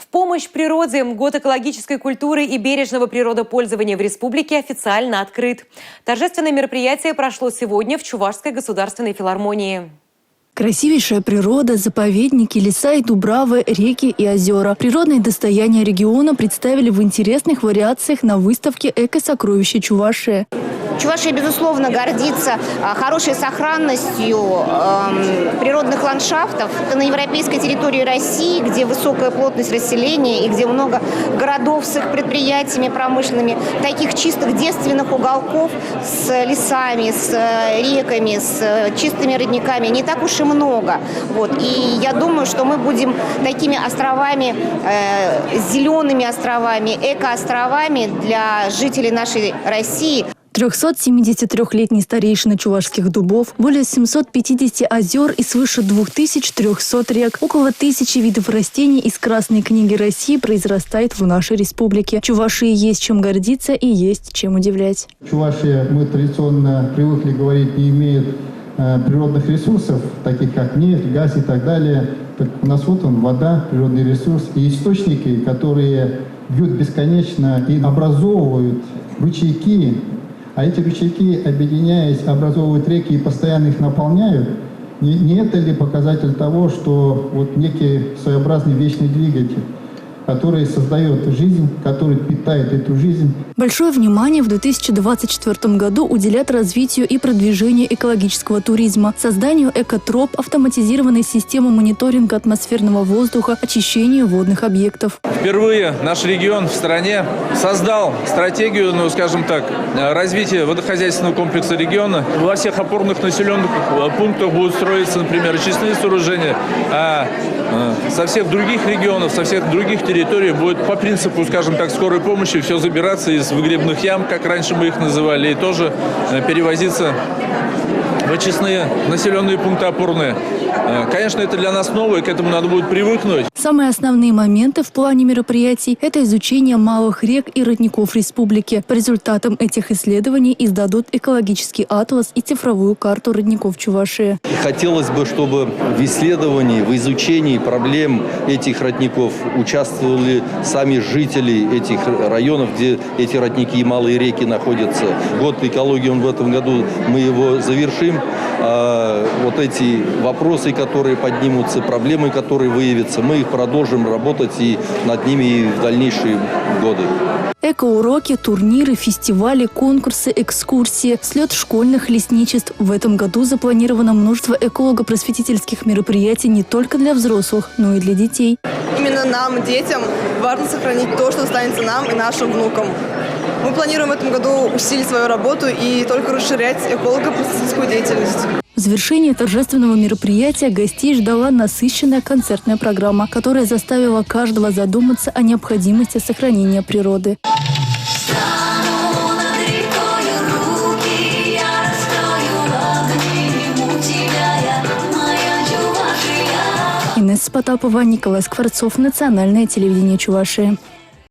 В помощь природе год экологической культуры и бережного природопользования в республике официально открыт. Торжественное мероприятие прошло сегодня в Чувашской государственной филармонии. Красивейшая природа, заповедники, леса и дубравы, реки и озера. Природные достояния региона представили в интересных вариациях на выставке «Эко-сокровища Чувашии». Чувашия, безусловно, гордится хорошей сохранностью природных ландшафтов. Это на европейской территории России, где высокая плотность расселения и где много городов с их предприятиями промышленными. Таких чистых девственных уголков с лесами, с реками, с чистыми родниками не так уж и много. И я думаю, что мы будем такими островами, зелеными островами, эко-островами для жителей нашей России. 373-летний старейшина чувашских дубов, более 750 озер и свыше 2300 рек, около 1000 видов растений из Красной книги России произрастает в нашей республике. Чувашии есть чем гордиться и есть чем удивлять. Чувашия, мы традиционно привыкли говорить, не имеет природных ресурсов, таких как нефть, газ и так далее. Так у нас вода, природный ресурс и источники, которые бьют бесконечно и образовывают ручейки. А эти ручейки, объединяясь, образовывают реки и постоянно их наполняют. Не это ли показатель того, что некий своеобразный вечный двигатель, который создает жизнь, который питает эту жизнь? Большое внимание в 2024 году уделят развитию и продвижению экологического туризма, созданию экотроп, автоматизированной системы мониторинга атмосферного воздуха, очищению водных объектов. Впервые наш регион в стране создал стратегию, развития водохозяйственного комплекса региона. Во всех опорных населенных пунктах будут строиться, например, очистные сооружения, а со всех других регионов, со всех других территорий будет по принципу, скорой помощи все забираться из выгребных ям, как раньше мы их называли, и тоже перевозиться в очистные населенные пункты опорные. Конечно, это для нас новое, к этому надо будет привыкнуть. Самые основные моменты в плане мероприятий – это изучение малых рек и родников республики. По результатам этих исследований издадут экологический атлас и цифровую карту родников Чувашии. Хотелось бы, чтобы в исследовании, в изучении проблем этих родников участвовали сами жители этих районов, где эти родники и малые реки находятся. Год экологии в этом году мы его завершим. Эти вопросы, которые поднимутся, проблемы, которые выявятся, мы их продолжим работать и над ними и в дальнейшие годы. Эко-уроки, турниры, фестивали, конкурсы, экскурсии, слет школьных лесничеств. В этом году запланировано множество эколого-просветительских мероприятий не только для взрослых, но и для детей. Именно нам, детям, важно сохранить то, что останется нам и нашим внукам. Мы планируем в этом году усилить свою работу и только расширять эколого-просветительскую деятельность. В завершении торжественного мероприятия гостей ждала насыщенная концертная программа, которая заставила каждого задуматься о необходимости сохранения природы. Инесса Потапова, Николай Скворцов, Национальное телевидение Чувашии.